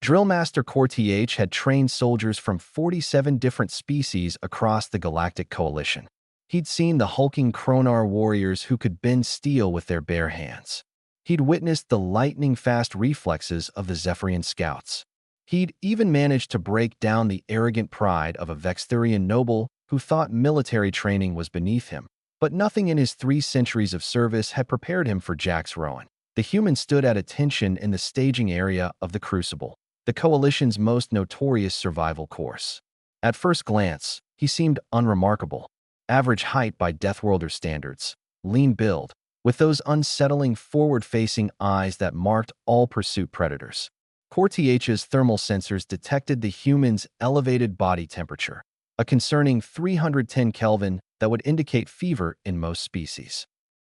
Drill Master Th had trained soldiers from 47 different species across the Galactic Coalition. He'd seen the hulking Kronar warriors who could bend steel with their bare hands. He'd witnessed the lightning-fast reflexes of the Zephyrian scouts. He'd even managed to break down the arrogant pride of a Vexthurian noble who thought military training was beneath him. But nothing in his 3 centuries of service had prepared him for Jax Rowan. The human stood at attention in the staging area of the Crucible, the Coalition's most notorious survival course. At first glance, he seemed unremarkable. Average height by Deathworlder standards, lean build, with those unsettling forward-facing eyes that marked all pursuit predators. Th's thermal sensors detected the human's elevated body temperature, a concerning 310 Kelvin that would indicate fever in most species.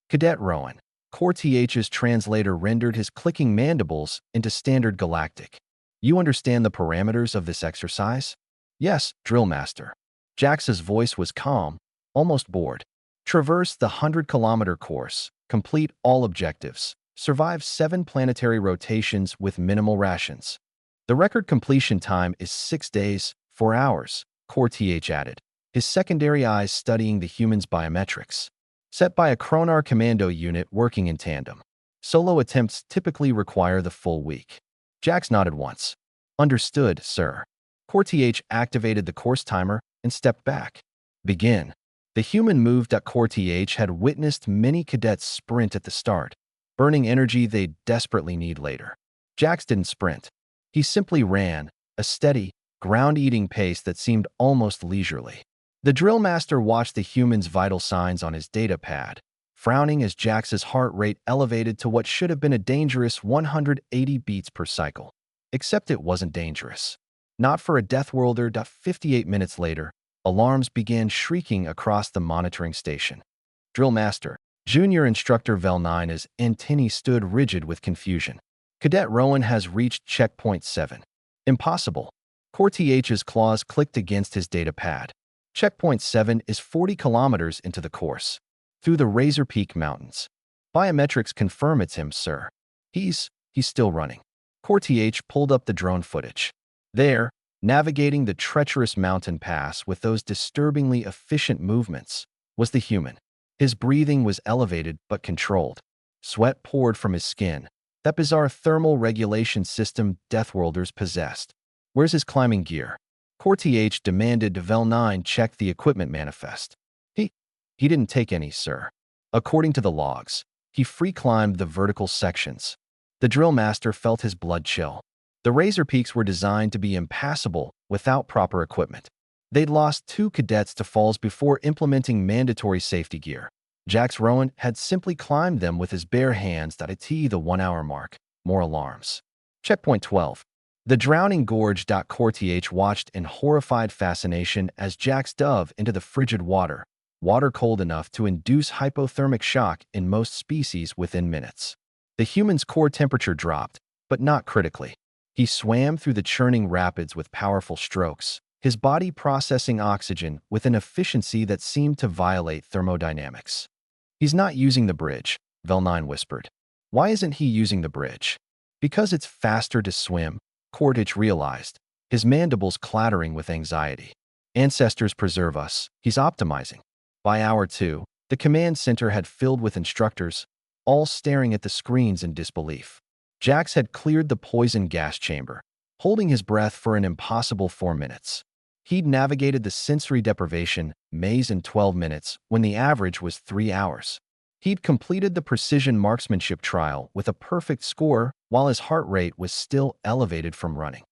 Cadet Rowan. Th's translator rendered his clicking mandibles into standard galactic. You understand the parameters of this exercise? Yes, Drill Master. Jax's voice was calm, almost bored. Traverse the 100-kilometer course, complete all objectives, survive 7 planetary rotations with minimal rations. The record completion time is 6 days, 4 hours, Th added, his secondary eyes studying the human's biometrics. Set by a Kronar commando unit working in tandem. Solo attempts typically require the full week. Jax nodded once. Understood, sir. Th activated the course timer and stepped back. Begin. The human moved at Th had witnessed many cadets sprint at the start, burning energy they'd desperately need later. Jax didn't sprint. He simply ran, a steady, ground-eating pace that seemed almost leisurely. The drill master watched the human's vital signs on his data pad, frowning as Jax's heart rate elevated to what should have been a dangerous 180 beats per cycle. Except it wasn't dangerous. Not for a Deathworlder. 58 minutes later, alarms began shrieking across the monitoring station. Drill Master, Junior Instructor Vel9's antennae stood rigid with confusion. Cadet Rowan has reached checkpoint 7. Impossible. Th's claws clicked against his data pad. Checkpoint 7 is 40 kilometers into the course, through the Razor Peak Mountains. Biometrics confirm it's him, sir. He's still running. Th pulled up the drone footage. There, navigating the treacherous mountain pass with those disturbingly efficient movements, was the human. His breathing was elevated but controlled. Sweat poured from his skin, that bizarre thermal regulation system Deathworlders possessed. Where's his climbing gear? Th demanded Vel9 check the equipment manifest. He didn't take any, sir. According to the logs, he free-climbed the vertical sections. The drill master felt his blood chill. The Razor Peaks were designed to be impassable without proper equipment. They'd lost 2 cadets to falls before implementing mandatory safety gear. Jax Rowan had simply climbed them with his bare hands at the 1-hour mark. More alarms. Checkpoint 12. The drowning gorge. Th watched in horrified fascination as Jax dove into the frigid water cold enough to induce hypothermic shock in most species within minutes. The human's core temperature dropped, but not critically. He swam through the churning rapids with powerful strokes, his body processing oxygen with an efficiency that seemed to violate thermodynamics. He's not using the bridge, Vel9 whispered. Why isn't he using the bridge? Because it's faster to swim, Th realized, his mandibles clattering with anxiety. Ancestors preserve us, he's optimizing. By hour 2, the command center had filled with instructors, all staring at the screens in disbelief. Jax had cleared the poison gas chamber, holding his breath for an impossible 4 minutes. He'd navigated the sensory deprivation maze in 12 minutes when the average was 3 hours. He'd completed the precision marksmanship trial with a perfect score while his heart rate was still elevated from running.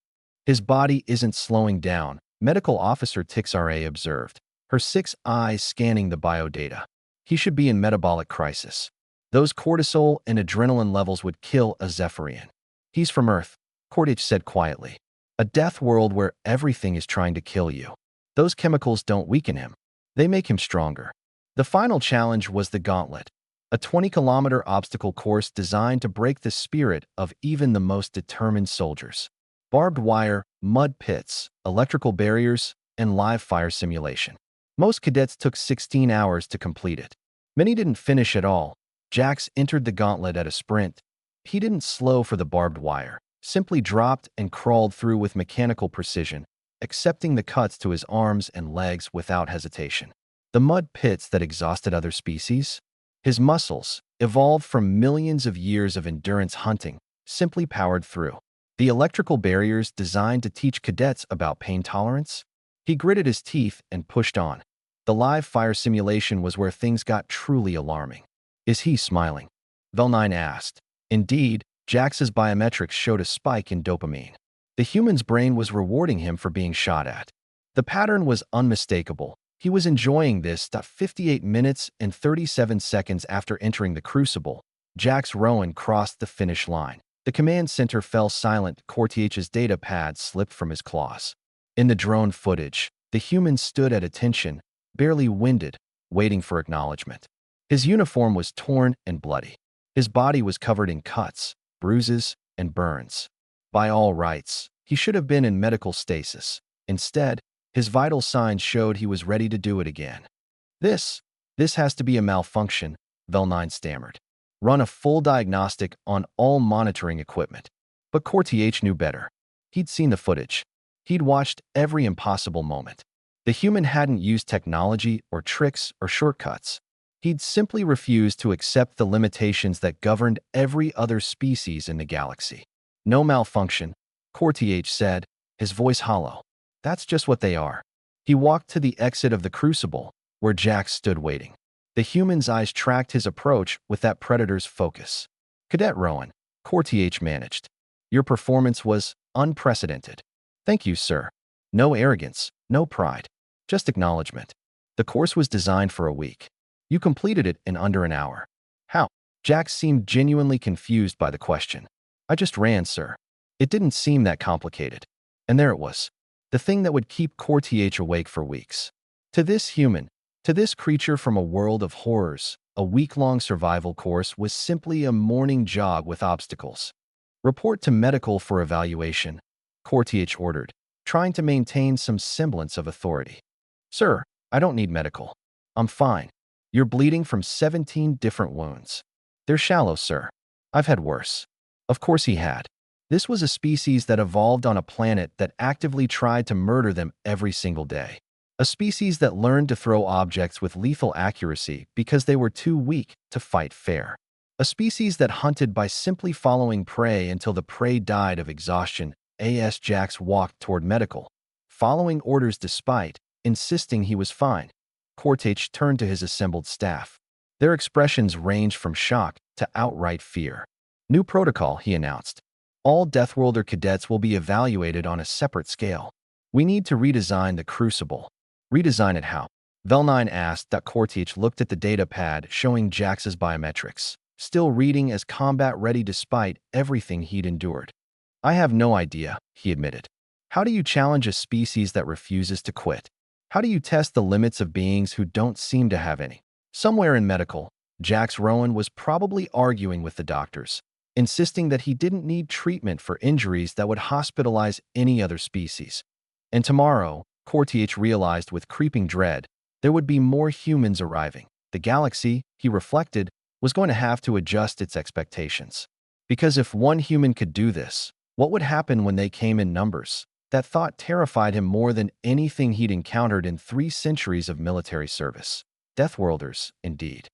His body isn't slowing down, Medical Officer Tixra observed, her 6 eyes scanning the biodata. He should be in metabolic crisis. Those cortisol and adrenaline levels would kill a Zephyrian. He's from Earth, Th said quietly. A death world where everything is trying to kill you. Those chemicals don't weaken him. They make him stronger. The final challenge was the Gauntlet, a 20-kilometer obstacle course designed to break the spirit of even the most determined soldiers. Barbed wire, mud pits, electrical barriers, and live fire simulation. Most cadets took 16 hours to complete it. Many didn't finish at all. Jax entered the gauntlet at a sprint. He didn't slow for the barbed wire, simply dropped and crawled through with mechanical precision, accepting the cuts to his arms and legs without hesitation. The mud pits that exhausted other species? His muscles, evolved from millions of years of endurance hunting, simply powered through. The electrical barriers designed to teach cadets about pain tolerance? He gritted his teeth and pushed on. The live fire simulation was where things got truly alarming. Is he smiling? Velnine asked. Indeed, Jax's biometrics showed a spike in dopamine. The human's brain was rewarding him for being shot at. The pattern was unmistakable. He was enjoying this. 58 minutes and 37 seconds after entering the crucible, Jax Rowan crossed the finish line. The command center fell silent. Cortich's data pad slipped from his claws. In the drone footage, the human stood at attention, barely winded, waiting for acknowledgement. His uniform was torn and bloody. His body was covered in cuts, bruises, and burns. By all rights, he should have been in medical stasis. Instead, his vital signs showed he was ready to do it again. This has to be a malfunction, Velnine stammered. Run a full diagnostic on all monitoring equipment. But Cortich knew better. He'd seen the footage. He'd watched every impossible moment. The human hadn't used technology or tricks or shortcuts. He'd simply refused to accept the limitations that governed every other species in the galaxy. No malfunction, Cortich said, his voice hollow. That's just what they are. He walked to the exit of the crucible, where Jax stood waiting. The human's eyes tracked his approach with that predator's focus. Cadet Rowan, Cortich managed. Your performance was unprecedented. Thank you, sir. No arrogance, no pride, just acknowledgement. The course was designed for a week. You completed it in under an hour. How? Jax seemed genuinely confused by the question. I just ran, sir. It didn't seem that complicated. And there it was. The thing that would keep Cortich awake for weeks. To this human, to this creature from a world of horrors, a week-long survival course was simply a morning jog with obstacles. Report to medical for evaluation, Cortich ordered, trying to maintain some semblance of authority. Sir, I don't need medical. I'm fine. You're bleeding from 17 different wounds. They're shallow, sir. I've had worse. Of course he had. This was a species that evolved on a planet that actively tried to murder them every single day. A species that learned to throw objects with lethal accuracy because they were too weak to fight fair. A species that hunted by simply following prey until the prey died of exhaustion. As Jax walked toward medical, following orders despite insisting he was fine. Cortich turned to his assembled staff. Their expressions ranged from shock to outright fear. New protocol, he announced. All Deathworlder cadets will be evaluated on a separate scale. We need to redesign the crucible. Redesign it how? Velnine asked. Cortich looked at the data pad showing Jax's biometrics, still reading as combat-ready despite everything he'd endured. I have no idea, he admitted. How do you challenge a species that refuses to quit? How do you test the limits of beings who don't seem to have any? Somewhere in medical, Jax Rowan was probably arguing with the doctors, insisting that he didn't need treatment for injuries that would hospitalize any other species. And tomorrow, Cortich realized with creeping dread, there would be more humans arriving. The galaxy, he reflected, was going to have to adjust its expectations. Because if one human could do this, what would happen when they came in numbers? That thought terrified him more than anything he'd encountered in 3 centuries of military service. Deathworlders, indeed.